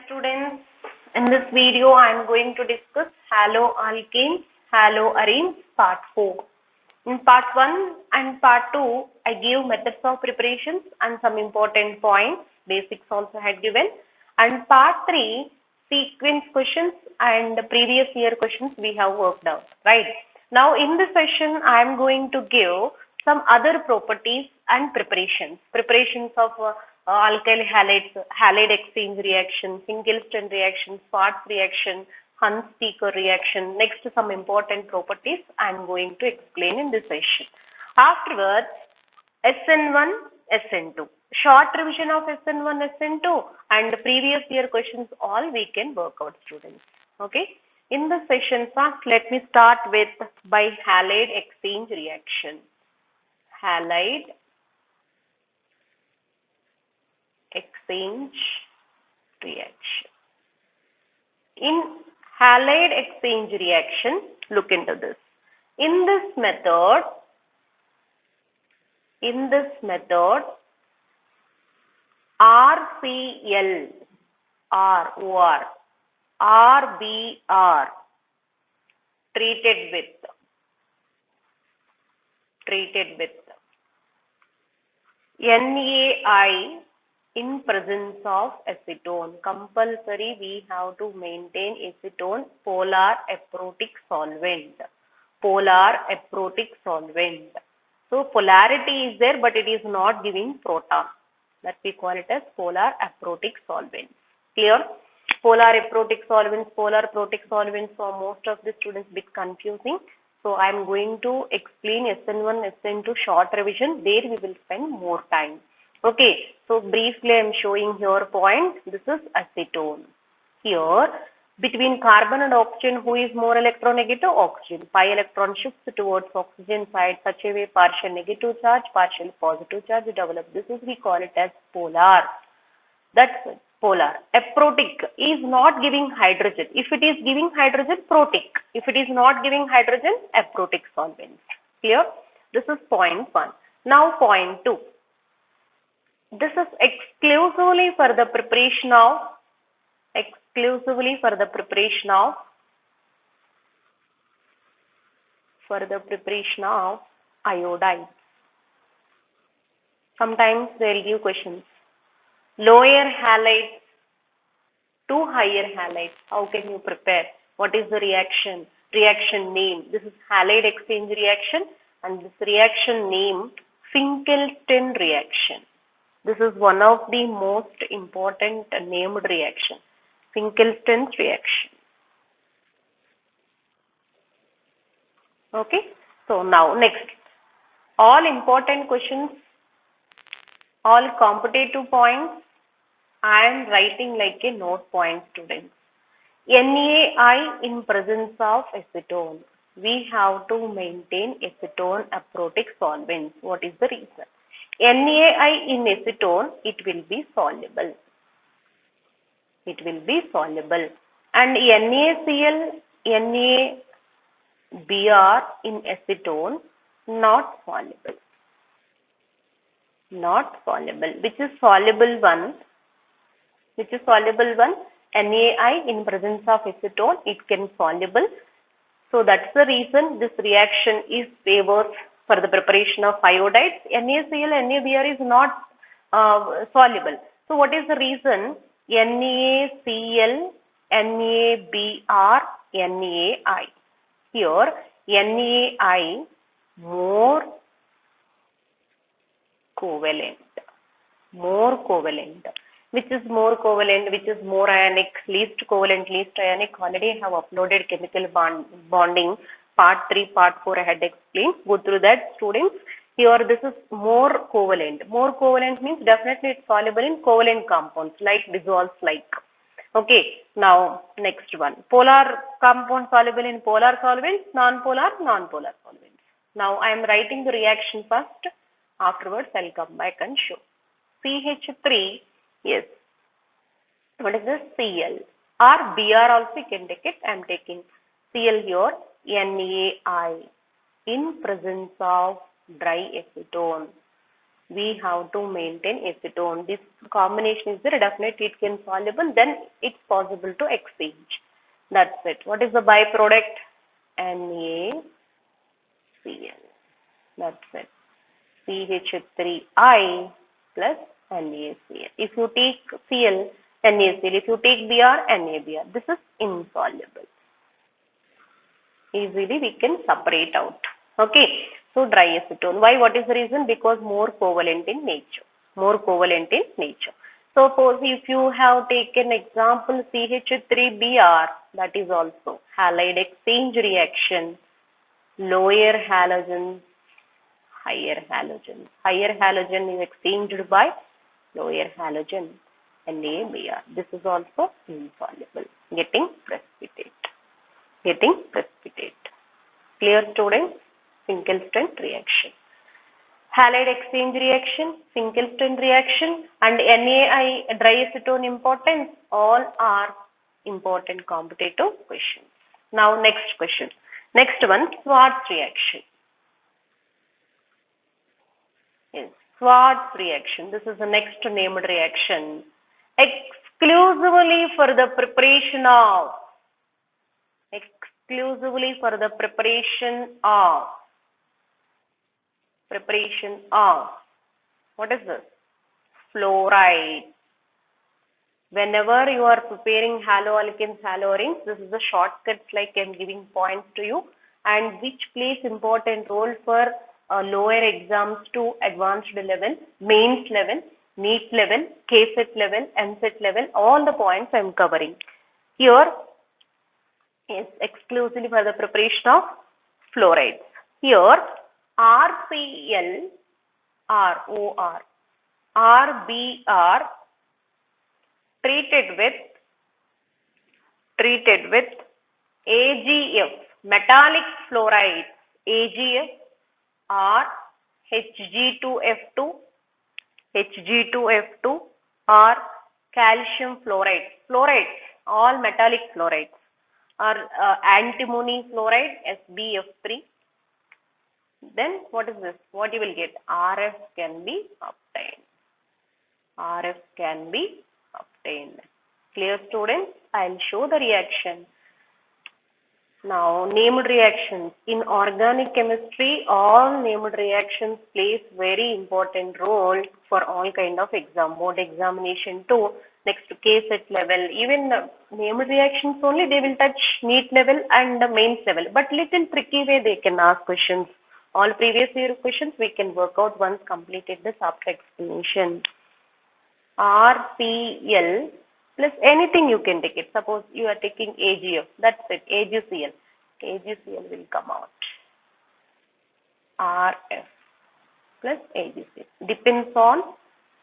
students. In this video, I am going to discuss haloalkanes, haloarenes part 4. In part 1 and part 2, I give methods of preparations and some important points, basics also had given. And part 3, sequence questions and previous year questions we have worked out, right? Now in this session, I am going to give some other properties and preparations of alkyl halides, halide exchange reaction, Finkelstein reaction, Schwarz reaction, Hunts-Stecker reaction. Next, some important properties I am going to explain in this session. Afterwards, SN1, SN2. Short revision of SN1, SN2 and previous year questions all we can work out, students. Okay. In this session, first let me start with by halide exchange reaction. Halide exchange reaction. In halide exchange reaction, look into this. In this method, RCl, ROR, RBr treated with NaI in presence of acetone. Compulsory we have to maintain acetone polar aprotic solvent. So polarity is there but it is not giving proton. That we call it as polar aprotic solvent. Clear? Polar aprotic solvents, polar protic solvents for most of the students bit confusing. So I am going to explain SN1, SN2 short revision. There we will spend more time. Okay. So briefly I am showing here point. This is acetone. Here between carbon and oxygen, who is more electronegative? Oxygen. Pi electron shifts towards oxygen side such a way partial negative charge, partial positive charge develop. This is we call it as polar. That's it. Polar. Aprotic is not giving hydrogen. If it is giving hydrogen, protic. If it is not giving hydrogen, aprotic solvent. Clear? This is point 1. Now point 2. This is exclusively for the preparation of iodide. Sometimes they will give questions. Lower halides to higher halides. How can you prepare? What is the reaction? Reaction name. This is halide exchange reaction and this reaction name Finkelstein reaction. This is one of the most important named reaction. Finkelstein's reaction. Okay. So now next. All important questions, all competitive points, I am writing like a note point, students. NaI in presence of acetone. We have to maintain acetone aprotic solvents. What is the reason? NaI in acetone, it will be soluble. And NaCl, NaBr in acetone, not soluble. Which is soluble one? NaI in presence of acetone, it can soluble. So that's the reason this reaction is favors for the preparation of iodides. NaCl, NaBr is not soluble. So what is the reason? NaCl, NaBr, NaI. Here NaI more covalent. Which is more covalent, which is more ionic, least covalent, least ionic. Already I have uploaded chemical bonding part 3, part 4 I had explained. Go through that, students. Here this is more covalent. More covalent means definitely it's soluble in covalent compounds like dissolves like. Okay. Now next one. Polar compound soluble in polar solvents, non-polar solvents. Now I am writing the reaction first. Afterwards I will come back and show. CH3. Yes. What is this? Cl. Or Br also you can take it. I am taking Cl here. NaI in presence of dry acetone. we have to maintain acetone. This combination is there, definitely it can soluble, then it's possible to exchange. That's it. What is the byproduct? NaCl. That's it. CH3I plus NaCl. If you take Cl, NaCl. If you take Br, NaBr. This is insoluble. Easily we can separate out. Okay. So dry acetone. Why? What is the reason? Because more covalent in nature. More covalent in nature. So suppose if you have taken example CH3Br, that is also halide exchange reaction, lower halogens, higher halogen. Higher halogen is exchanged by lower halogen, NaBr. This is also insoluble, getting precipitate. Clear, students? Finkelstein reaction. Halide exchange reaction, Finkelstein reaction, and NaI dry acetone importance, all are important competitive questions. Now next question. Next one, Schwarz reaction. Yes, Schwarz reaction. This is the next named reaction. Exclusively for the preparation of what is this? Fluoride. Whenever you are preparing haloalkanes, haloarenes, this is a shortcut, like I am giving points to you, and which plays important role for lower exams to advanced level, mains level, NEET level, KSET level, NSET level, all the points I am covering. Here is exclusively for the preparation of fluorides. Here RCl, ROR, RBr treated with AgF, metallic fluorides, AgF or Hg2F2 or calcium fluoride. Fluorides, all metallic fluorides, or antimony fluoride, SbF3. Then what is this? What you will get? RF can be obtained. Clear, students? I'll show the reaction. Now, named reactions. In organic chemistry, all named reactions plays very important role for all kind of exam, board examination too. Next to KSET level, even named reactions only, they will touch NEET level and the mains level. But little tricky way they can ask questions. All previous year questions we can work out once completed this after explanation. RCl plus anything you can take it. Suppose you are taking AgF, that's it, AgCl. AgCl will come out. RF plus AgCl. Depends on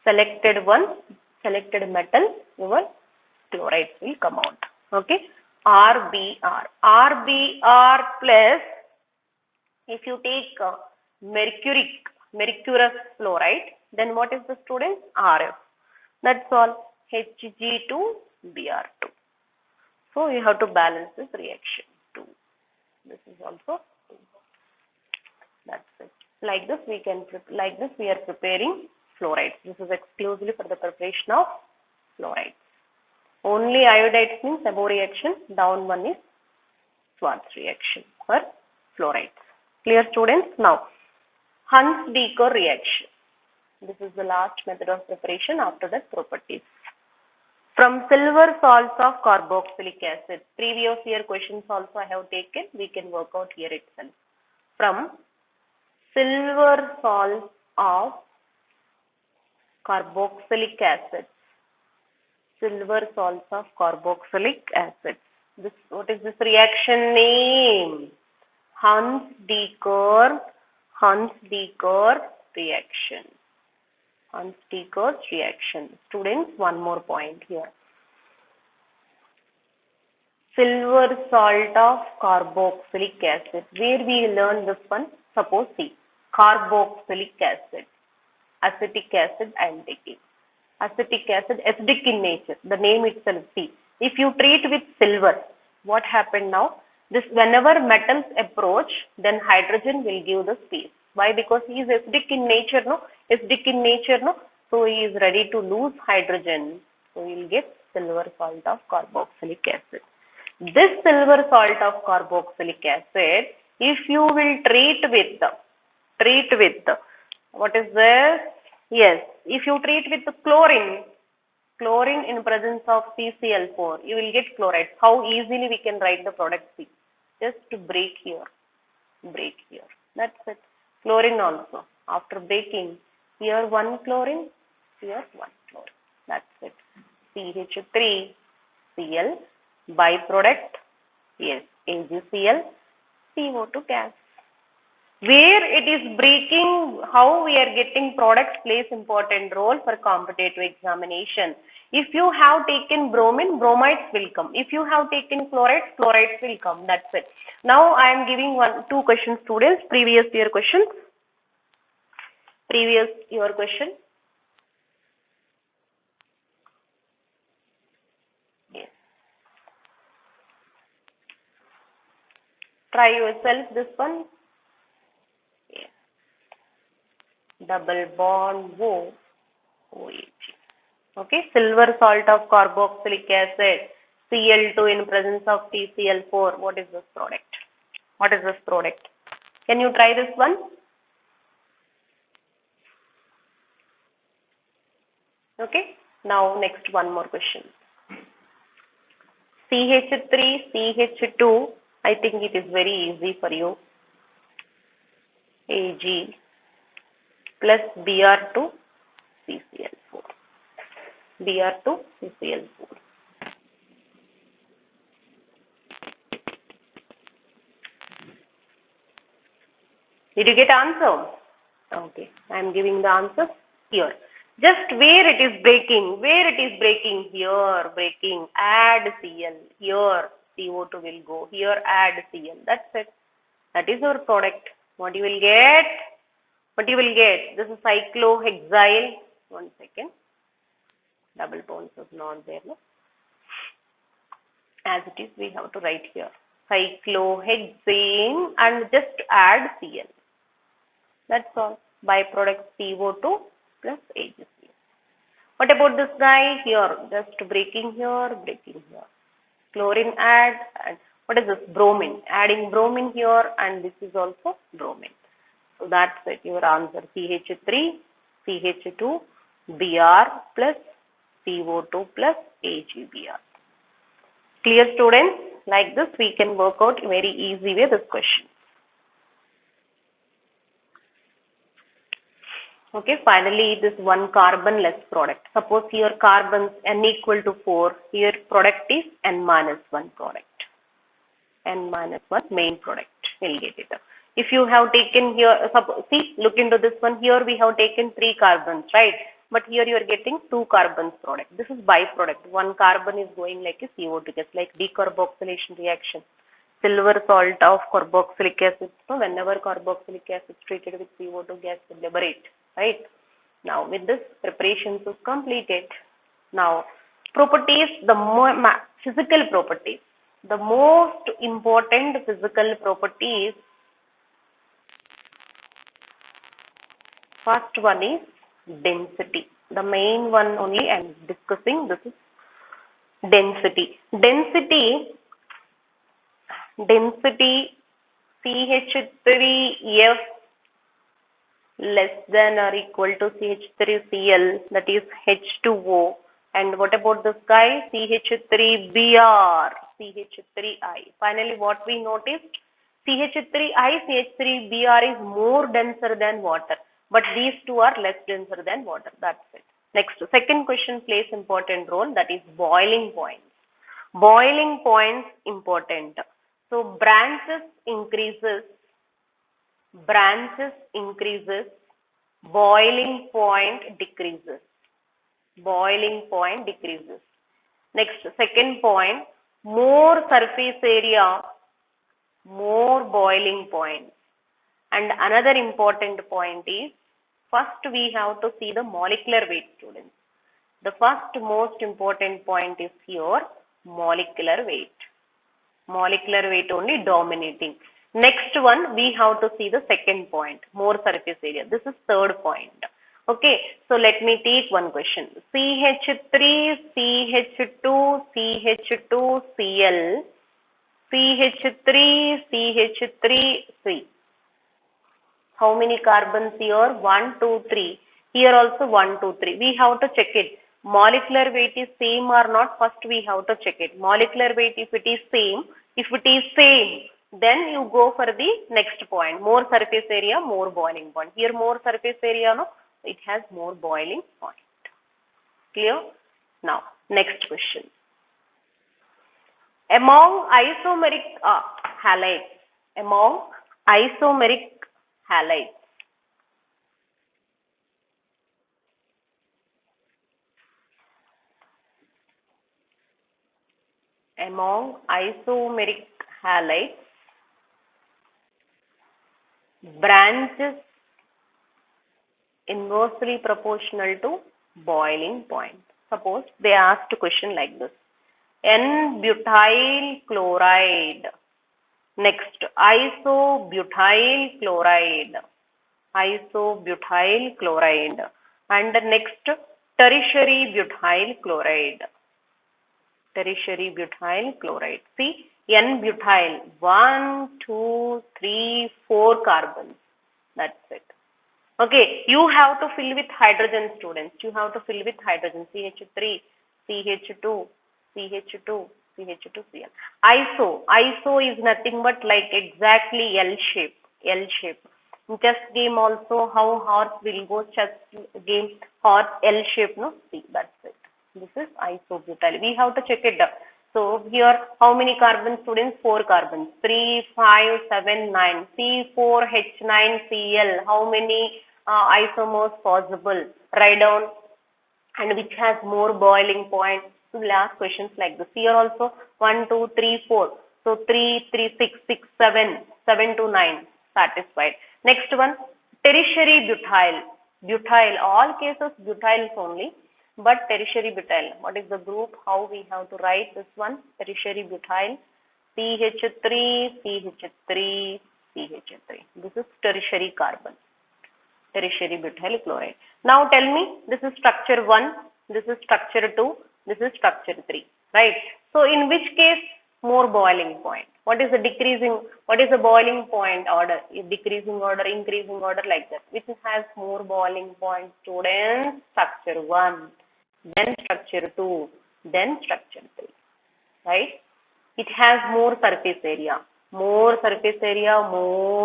selected one, selected metal, your chlorides will come out. Okay. RBr. RBr plus, if you take mercurous fluoride, then what is the, students? RF. That's all. Hg2Br2. So you have to balance this reaction too. This is also 2. That's it. Like this we are preparing fluorides. This is exclusively for the preparation of fluorides. Only iodides means above reaction, down one is Schwarz reaction for fluorides. Clear, students? Now, Huns-Decker reaction. This is the last method of preparation. After that, properties. From silver salts of carboxylic acid. Previous year questions also I have taken. We can work out here itself. From silver salts of carboxylic acid. Silver salts of carboxylic acid. What is this reaction name? Huns-Decker reaction. Huns-Decker reaction. Students, one more point here. Silver salt of carboxylic acid. Where we learn this one? Suppose see, carboxylic acid, acetic acid I am taking. Acetic acid, acidic in nature. The name itself, see. If you treat with silver, what happened now? This, whenever metals approach, then hydrogen will give the space. Why? Because he is acidic in nature, no? Acidic in nature, no? So he is ready to lose hydrogen. So you will get silver salt of carboxylic acid. This silver salt of carboxylic acid, if you will treat with what is this? Yes, if you treat with chlorine in presence of CCl4, you will get chloride. How easily we can write the product C? Just to break here. That's it. Chlorine also. After breaking, here one chlorine, here one chlorine. That's it. CH3Cl, byproduct, yes, AgCl, CO2 gas. Where it is breaking, how we are getting products plays important role for competitive examination. If you have taken bromine, bromides will come. If you have taken chlorides, chlorides will come. That's it. Now I am giving two questions, students. Previous year question. Yes. Try yourself this one. Yes. Double bond OH. Okay, silver salt of carboxylic acid, Cl2 in presence of TCl4. What is this product? Can you try this one? Okay, now next one more question. CH3, CH2, I think it is very easy for you. Ag plus Br2, CCl4. Br2, CCl4. Did you get answer? Okay, I am giving the answer here. Just where it is breaking, here breaking, add Cl, here CO2 will go, here add Cl, that's it. That is our product. What you will get? This is cyclohexyl, one second, double bonds is not there, no? As it is, we have to write here, cyclohexane and just add Cl. That's all. Byproduct CO2 plus AgCl. What about this guy here? Just breaking here. Chlorine add, and what is this? Bromine. Adding bromine here, and this is also bromine. So that's it. Your answer: CH3, CH2, Br plus CO2 plus AgBr. Clear, students? Like this, we can work out very easy way this question. Okay, finally this one carbonless product. Suppose here carbons n equal to 4, here product is n minus 1 product. N minus 1 main product, we'll get it up. If you have taken here, see, look into this one, here we have taken 3 carbons, right? But here you are getting 2 carbons product. This is byproduct. 1 carbon is going like a CO2, just like decarboxylation reaction. Silver salt of carboxylic acid. So whenever carboxylic acid is treated with CO2 gas, will liberate, right? Now with this, preparations is completed. Now properties, physical properties. The most important physical properties. First one is density. The main one only I am discussing. This is density. Density CH3F less than or equal to CH3Cl, that is H2O. And what about this guy? CH3Br, CH3I. Finally, what we noticed? CH3I, CH3Br is more denser than water, but these two are less denser than water. That's it. Next, second question plays important role, that is boiling points. Boiling points important. So branches increases, boiling point decreases. Next, second point, more surface area, more boiling point. And another important point is, first we have to see the molecular weight, students. The first most important point is here, molecular weight. Molecular weight only dominating. Next one, we have to see the second point, more surface area. This is third point. Okay, so let me take one question. CH3, CH2, CH2, Cl, CH3, CH3, C. How many carbons here? 1, 2, 3. Here also 1, 2, 3. We have to check it. Molecular weight is same or not? First we have to check it. Molecular weight, if it is same, then you go for the next point. More surface area, more boiling point. Here more surface area, no? It has more boiling point. Clear? Now, next question. Among isomeric halides, among isomeric halides, among isomeric halides, branches inversely proportional to boiling point. Suppose they asked a question like this. N-butyl chloride. Next, isobutyl chloride. Isobutyl chloride. And next, tertiary butyl chloride. Tertiary butyl chloride. See, N-butyl, 1, 2, 3, 4 carbons. That's it. Okay, you have to fill with hydrogen, students. You have to fill with hydrogen. CH3, CH2, CH2, CH2, Cl. Iso is nothing but like exactly L shape. L shape. In chess game also, how horse will go chess game, horse L shape, no? See, that's it. This is isobutyl. We have to check it. So here, how many carbons, students? 4 carbons. 3, 5, 7, 9. C4H9Cl. How many isomers possible? Write down. And which has more boiling point? So we'll ask questions like this. Here also 1, 2, 3, 4. So 3, 3, 6, 6, 7, 7 to 9. Satisfied. Next one, tertiary butyl. Butyl, all cases butyls only. But tertiary butyl, what is the group? How we have to write this one? Tertiary butyl, CH3, CH3, CH3. This is tertiary carbon, tertiary butyl chloride. Now tell me, this is structure 1, this is structure 2, this is structure 3, right? So in which case more boiling point? What is the decreasing, what is the boiling point order? Decreasing order, increasing order, like that. Which has more boiling point, students? Structure 1, then structure 2, then structure 3, right? It has more surface area, more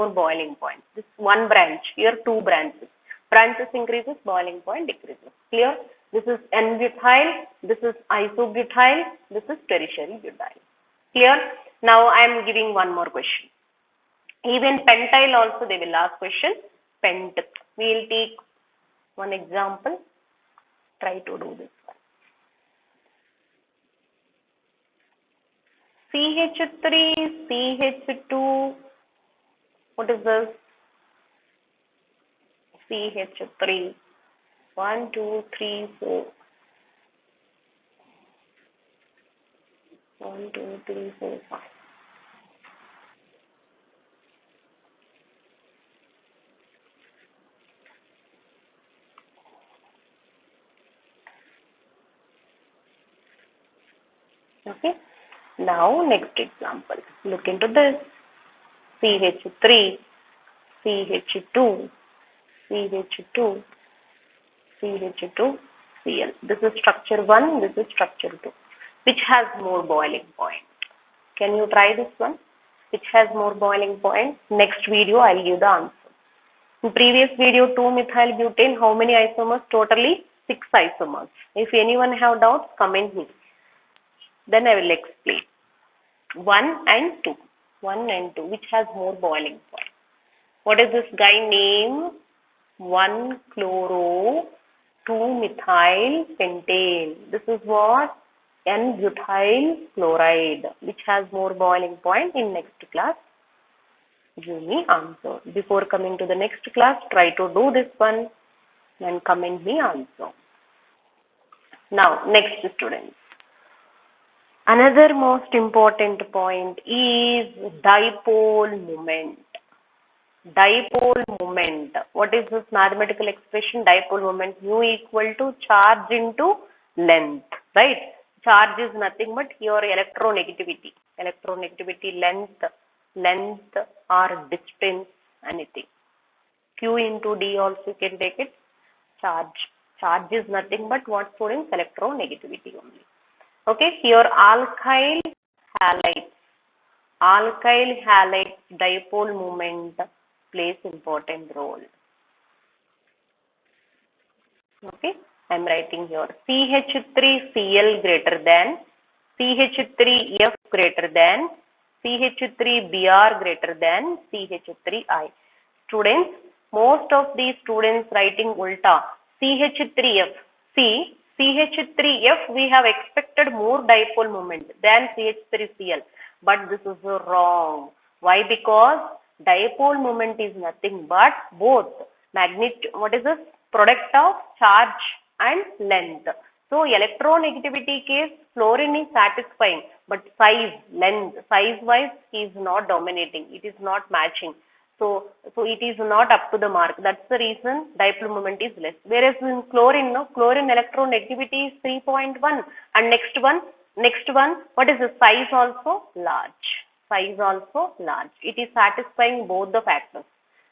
boiling point. This one branch, here 2 branches. Branches increases, boiling point decreases. Clear? This is N-butyl, this is isobutyl, this is tertiary butyl. Clear? Now I am giving one more question. Even pentyl also they will ask question. Pent. We will take one example. Try to do this one. CH3, CH2. What is this? CH3. 1, 2, 3, 4. 1, 2, 3, 4, 5. Okay. Now next example. Look into this. CH3, CH2, CH2, CH2, Cl. This is structure 1, this is structure 2. Which has more boiling point? Can you try this one? Which has more boiling point? Next video I'll give the answer. In previous video 2-methyl butane, how many isomers? Totally 6 isomers. If anyone have doubts, comment me. Then I will explain. 1 and 2. 1 and 2. Which has more boiling point? What is this guy name? 1-chloro, 2-methyl pentane. This is what? N-butyl chloride. Which has more boiling point? In next class, give me answer. Before coming to the next class, try to do this one and comment me answer. Now, next students. Another most important point is dipole moment. Dipole moment. What is this mathematical expression? Dipole moment, mu equal to charge into length, right? Charge is nothing but your electronegativity. Electronegativity, length or distance, anything. Q into D also you can take it. Charge. Charge is nothing but what, students? Electronegativity only. Okay, here alkyl halides. Alkyl halides dipole moment plays important role. Okay, I am writing here CH3Cl greater than, CH3F greater than, CH3Br greater than, CH3I. Students, most of these students writing ulta, CH3F. See, CH3F we have expected more dipole moment than CH3Cl, but this is wrong. Why? Because dipole moment is nothing but both what is this? Product of charge and length. So electronegativity case, fluorine is satisfying, but size wise is not dominating. It is not matching. So it is not up to the mark. That's the reason dipole moment is less. Whereas in chlorine, no, chlorine electronegativity is 3.1, and next one, what is the size also large? Size also large. It is satisfying both the factors.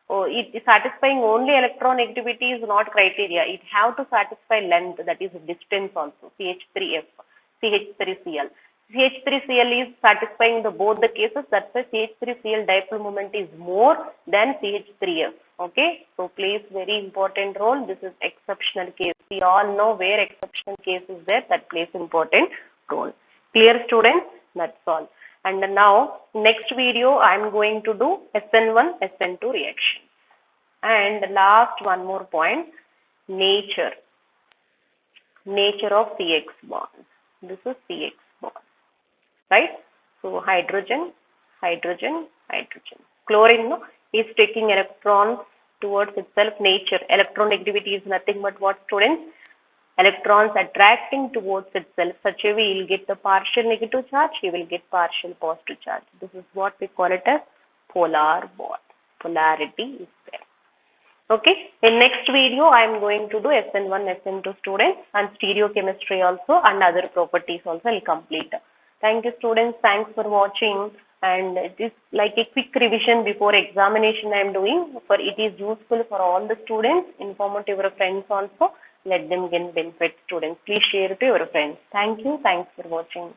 Oh, it is satisfying only electronegativity is not criteria. It have to satisfy length, that is distance also. CH3F, CH3Cl. CH3Cl is satisfying the both the cases. That's why CH3Cl dipole moment is more than CH3F. Okay, so plays very important role. This is exceptional case. We all know where exceptional case is there, that plays important role. Clear, students? That's all. And now next video I am going to do SN1, SN2 reaction. And last one more point, nature of CX bond. This is CX bond, right? So hydrogen, hydrogen, hydrogen. Chlorine, no, is taking electrons towards itself. Nature, electronegativity is nothing but what, students? Electrons attracting towards itself. Such a way you will get the partial negative charge, you will get partial positive charge. This is what we call it as polar bond. Polarity is there. Okay, in next video I am going to do SN1, SN2 students, and stereochemistry also, and other properties also will complete. Thank you, students. Thanks for watching. And it is like a quick revision before examination I am doing. For it is useful for all the students. Inform to your friends also. Let them gain benefit, students. Please share to your friends. Thank you. Thanks for watching.